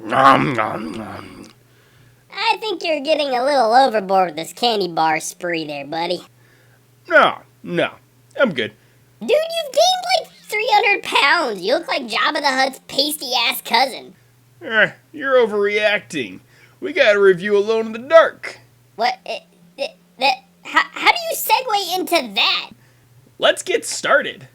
Nom, nom, nom. I think you're getting a little overboard with this candy bar spree there, buddy. No, I'm good. Dude, you've gained like 300 pounds. You look like Jabba the Hutt's pasty-ass cousin. You're overreacting. We gotta review Alone in the Dark. What? How do you segue into that? Let's get started.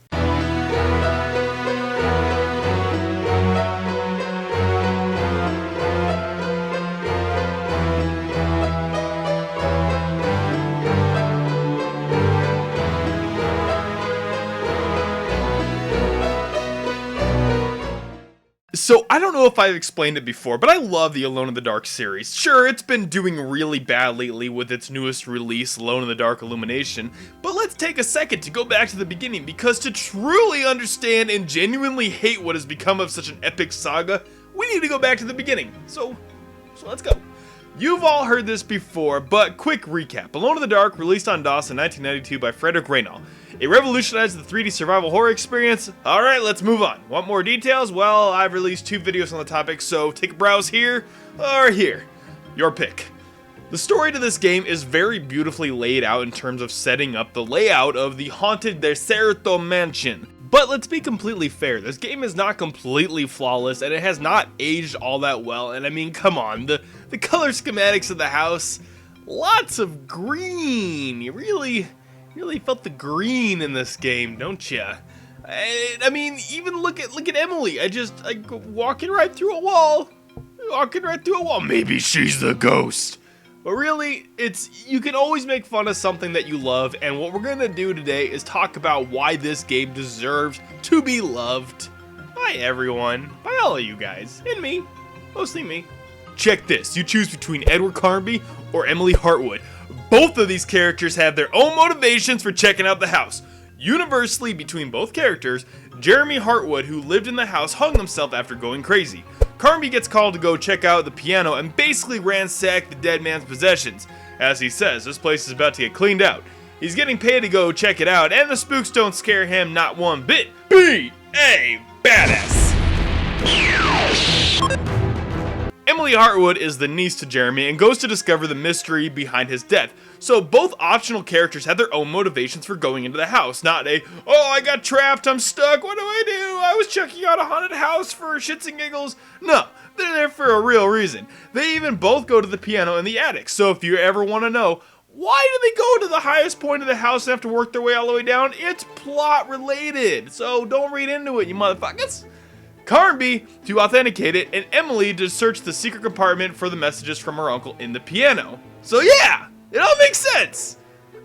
So, I don't know if I've explained it before, but I love the Alone in the Dark series. Sure, it's been doing really bad lately with its newest release, Alone in the Dark Illumination, but let's take a second to go back to the beginning, because to truly understand and genuinely hate what has become of such an epic saga, we need to go back to the beginning. So let's go. You've all heard this before, but quick recap. Alone in the Dark, released on DOS in 1992 by Frederick Reynal. It revolutionized the 3D survival horror experience. Alright, let's move on. Want more details? Well, I've released 2 videos on the topic, so take a browse here or here. Your pick. The story to this game is very beautifully laid out in terms of setting up the layout of the haunted Deserto Mansion. But let's be completely fair, this game is not completely flawless and it has not aged all that well, and I mean, come on, the color schematics of the house, lots of green. You really felt the green in this game, don't ya? I mean, even look at Emily. I walking right through a wall. Maybe she's the ghost. But really, you can always make fun of something that you love, and what we're gonna do today is talk about why this game deserves to be loved by everyone, by all of you guys, and me, mostly me. Check this, you choose between Edward Carnby or Emily Hartwood. Both of these characters have their own motivations for checking out the house. Universally, between both characters, Jeremy Hartwood, who lived in the house, hung himself after going crazy. Carnby gets called to go check out the piano and basically ransack the dead man's possessions. As he says, this place is about to get cleaned out. He's getting paid to go check it out, and the spooks don't scare him not one bit. Be a badass! Emily Hartwood is the niece to Jeremy and goes to discover the mystery behind his death. So both optional characters have their own motivations for going into the house, not oh, I got trapped, I'm stuck, what do? I was checking out a haunted house for shits and giggles. No, they're there for a real reason. They even both go to the piano in the attic, so if you ever want to know, why do they go to the highest point of the house and have to work their way all the way down? It's plot related, so don't read into it, you motherfuckers. Carnby to authenticate it, and Emily to search the secret compartment for the messages from her uncle in the piano. So yeah, it all makes sense.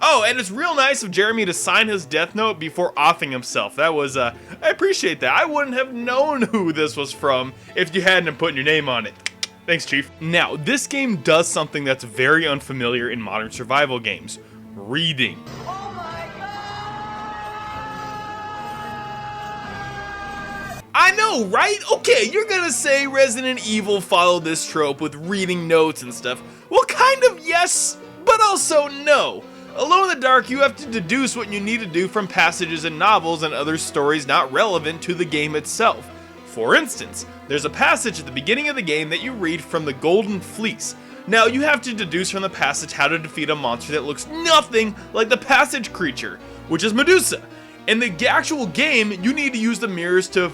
Oh, and it's real nice of Jeremy to sign his death note before offing himself. That was, I appreciate that. I wouldn't have known who this was from if you hadn't put your name on it. Thanks, Chief. Now, this game does something that's very unfamiliar in modern survival games. Reading. I know, right? Okay, you're gonna say Resident Evil followed this trope with reading notes and stuff. Well, kind of yes, but also no. Alone in the Dark, you have to deduce what you need to do from passages in novels and other stories not relevant to the game itself. For instance, there's a passage at the beginning of the game that you read from the Golden Fleece. Now, you have to deduce from the passage how to defeat a monster that looks nothing like the passage creature, which is Medusa. In the actual game, you need to use the mirrors to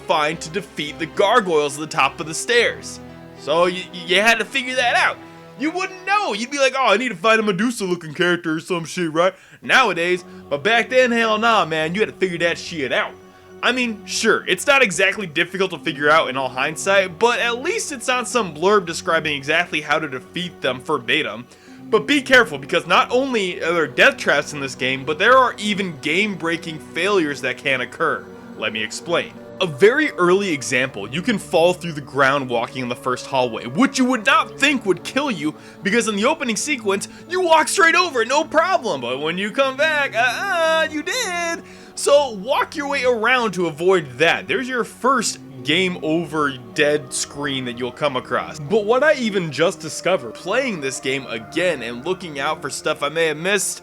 defeat the gargoyles at the top of the stairs. So you had to figure that out. You wouldn't know. You'd be like, oh, I need to find a Medusa-looking character or some shit, right? Nowadays, but back then, hell nah, man, you had to figure that shit out. I mean, sure, it's not exactly difficult to figure out in all hindsight, but at least it's not some blurb describing exactly how to defeat them verbatim. But be careful, because not only are there death traps in this game, but there are even game-breaking failures that can occur. Let me explain. A very early example, you can fall through the ground walking in the first hallway, which you would not think would kill you, because in the opening sequence, you walk straight over it, no problem, but when you come back, you did! So walk your way around to avoid that. There's your first game over dead screen that you'll come across. But what I even just discovered playing this game again and looking out for stuff I may have missed.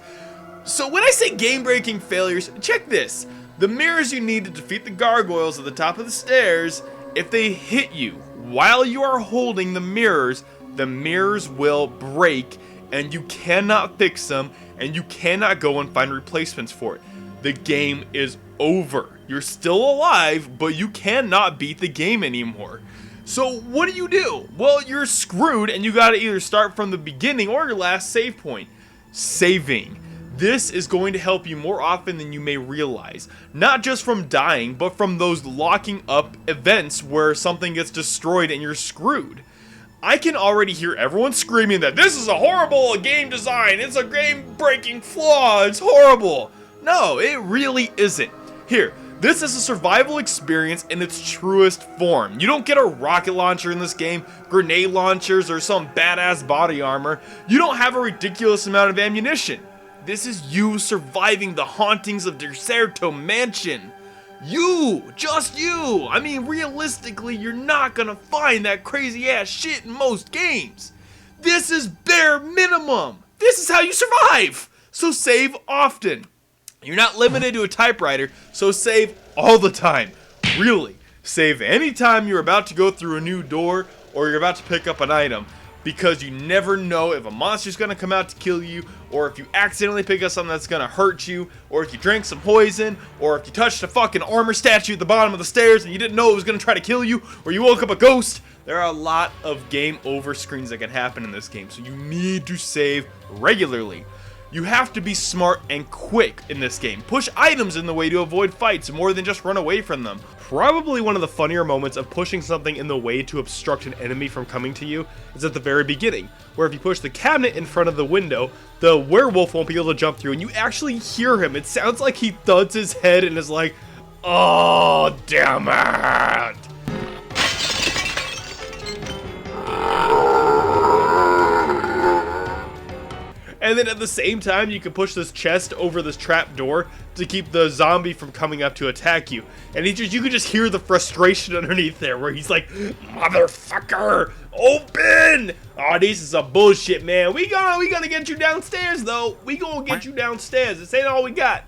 So when I say game-breaking failures, check this. The mirrors you need to defeat the gargoyles at the top of the stairs If they hit you while you are holding the mirrors will break and you cannot fix them and you cannot go and find replacements for it. The game is over. You're still alive, but you cannot beat the game anymore. So what do? Well, you're screwed and you gotta either start from the beginning or your last save point. Saving. This is going to help you more often than you may realize. Not just from dying, but from those locking up events where something gets destroyed and you're screwed. I can already hear everyone screaming that this is a horrible game design, it's a game-breaking flaw, it's horrible. No, it really isn't. Here, this is a survival experience in its truest form. You don't get a rocket launcher in this game, grenade launchers, or some badass body armor. You don't have a ridiculous amount of ammunition. This is you surviving the hauntings of Deserto Mansion. You! Just you! I mean, realistically, you're not gonna find that crazy ass shit in most games. This is bare minimum. This is how you survive. So save often. You're not limited to a typewriter, so save all the time. Really, save anytime you're about to go through a new door or you're about to pick up an item, because you never know if a monster's gonna come out to kill you, or if you accidentally pick up something that's gonna hurt you, or if you drank some poison, or if you touched a fucking armor statue at the bottom of the stairs and you didn't know it was gonna try to kill you, or you woke up a ghost. There are a lot of game over screens that can happen in this game, so you need to save regularly. You have to be smart and quick in this game. Push items in the way to avoid fights more than just run away from them. Probably one of the funnier moments of pushing something in the way to obstruct an enemy from coming to you is at the very beginning, where if you push the cabinet in front of the window, the werewolf won't be able to jump through, and you actually hear him. It sounds like he thuds his head and is like, "Oh, damn it!" And then at the same time, you can push this chest over this trap door to keep the zombie from coming up to attack you. And you can just hear the frustration underneath there, where he's like, "Motherfucker, open!" Oh, this is some bullshit, man. We gonna get you downstairs, though. We gonna get you downstairs. This ain't all we got.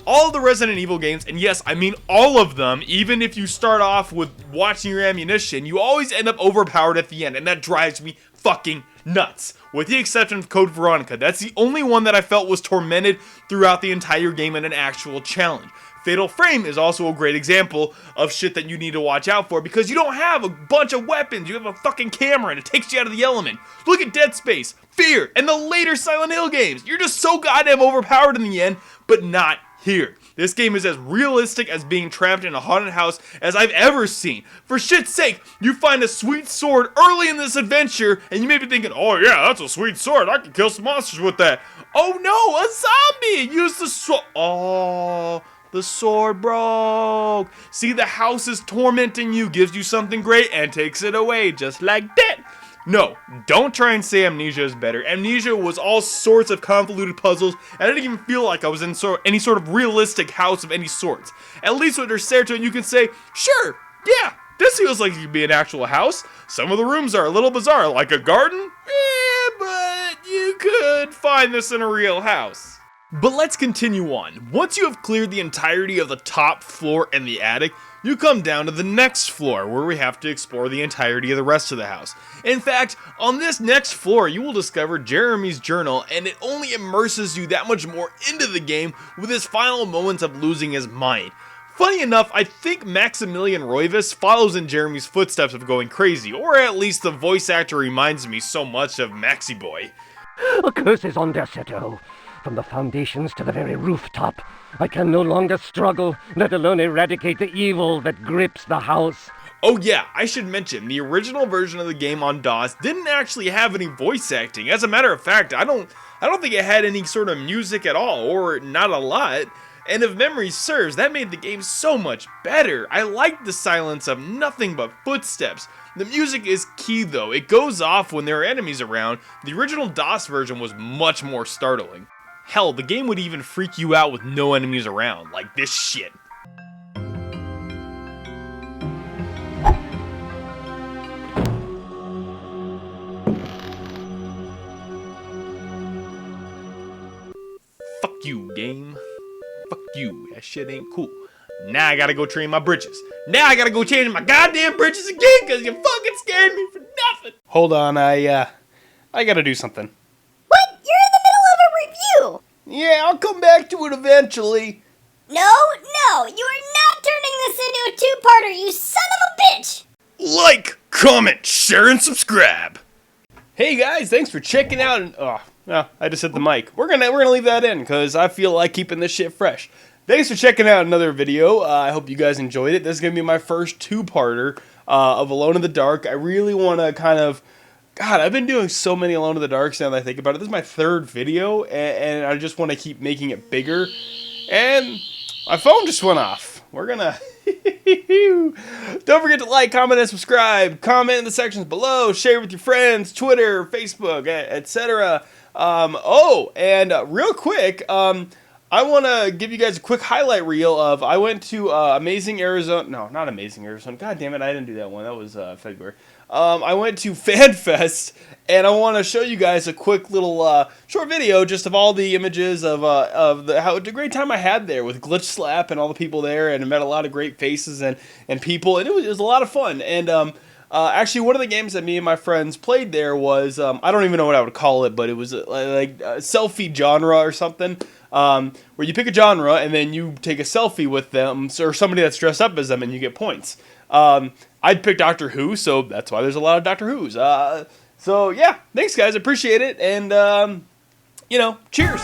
All of the Resident Evil games, and yes, I mean all of them, even if you start off with watching your ammunition, you always end up overpowered at the end, and that drives me fucking nuts. With the exception of Code Veronica, that's the only one that I felt was tormented throughout the entire game in an actual challenge. Fatal Frame is also a great example of shit that you need to watch out for, because you don't have a bunch of weapons, you have a fucking camera and it takes you out of the element. Look at Dead Space, Fear, and the later Silent Hill games. You're just so goddamn overpowered in the end, but not here. This game is as realistic as being trapped in a haunted house as I've ever seen. For shit's sake, you find a sweet sword early in this adventure, and you may be thinking, "Oh yeah, that's a sweet sword, I can kill some monsters with that." Oh no, a zombie! Use the sword. Oh, the sword broke. See, the house is tormenting you, gives you something great, and takes it away, just like that. No, don't try and say Amnesia is better. Amnesia was all sorts of convoluted puzzles, and I didn't even feel like I was in any sort of realistic house of any sorts. At least with Deserto, you can say, "Sure, yeah, this feels like it could be an actual house. Some of the rooms are a little bizarre, like a garden. But you could find this in a real house." But let's continue on. Once you have cleared the entirety of the top floor and the attic, you come down to the next floor, where we have to explore the entirety of the rest of the house. In fact, on this next floor, you will discover Jeremy's journal, and it only immerses you that much more into the game with his final moments of losing his mind. Funny enough, I think Maximilian Roivas follows in Jeremy's footsteps of going crazy, or at least the voice actor reminds me so much of Maxi Boy. A curse is on Deserto. From the foundations to the very rooftop, I can no longer struggle, let alone eradicate the evil that grips the house. Oh yeah, I should mention, the original version of the game on DOS didn't actually have any voice acting. As a matter of fact, I don't think it had any sort of music at all, or not a lot. And if memory serves, that made the game so much better. I liked the silence of nothing but footsteps. The music is key though, it goes off when there are enemies around. The original DOS version was much more startling. Hell, the game would even freak you out with no enemies around, like this shit. Fuck you, game. Fuck you, that shit ain't cool. Now I gotta go train my britches. Now I gotta go change my goddamn britches again because you fucking scared me for nothing. Hold on, I gotta do something. What? You're in the middle of a review. Yeah, I'll come back to it eventually. No, you are not turning this into a two-parter, you son of a bitch. Like, comment, share, and subscribe. Hey guys, thanks for checking out. And oh, no, I just hit the mic. We're gonna leave that in because I feel like keeping this shit fresh. Thanks for checking out another video. I hope you guys enjoyed it. This is gonna be my first two-parter of Alone in the Dark. I really want to kind of. God, I've been doing so many Alone in the Darks now that I think about it. This is my third video, and I just want to keep making it bigger. And my phone just went off. We're gonna... Don't forget to like, comment, and subscribe. Comment in the sections below. Share with your friends, Twitter, Facebook, etc. Real quick, I want to give you guys a quick highlight reel of I went to Amazing Arizona. No, not Amazing Arizona. God damn it, I didn't do that one. That was February. I went to FanFest, and I want to show you guys a quick little short video just of all the images of the great time I had there with Glitch Slap and all the people there, and I met a lot of great faces and people, and it was a lot of fun. And actually, one of the games that me and my friends played there was I don't even know what I would call it, but it was like a selfie genre or something. Where you pick a genre and then you take a selfie with them or somebody that's dressed up as them and you get points. I'd pick Doctor Who, so that's why there's a lot of Doctor Who's. So yeah, thanks guys, appreciate it, and cheers.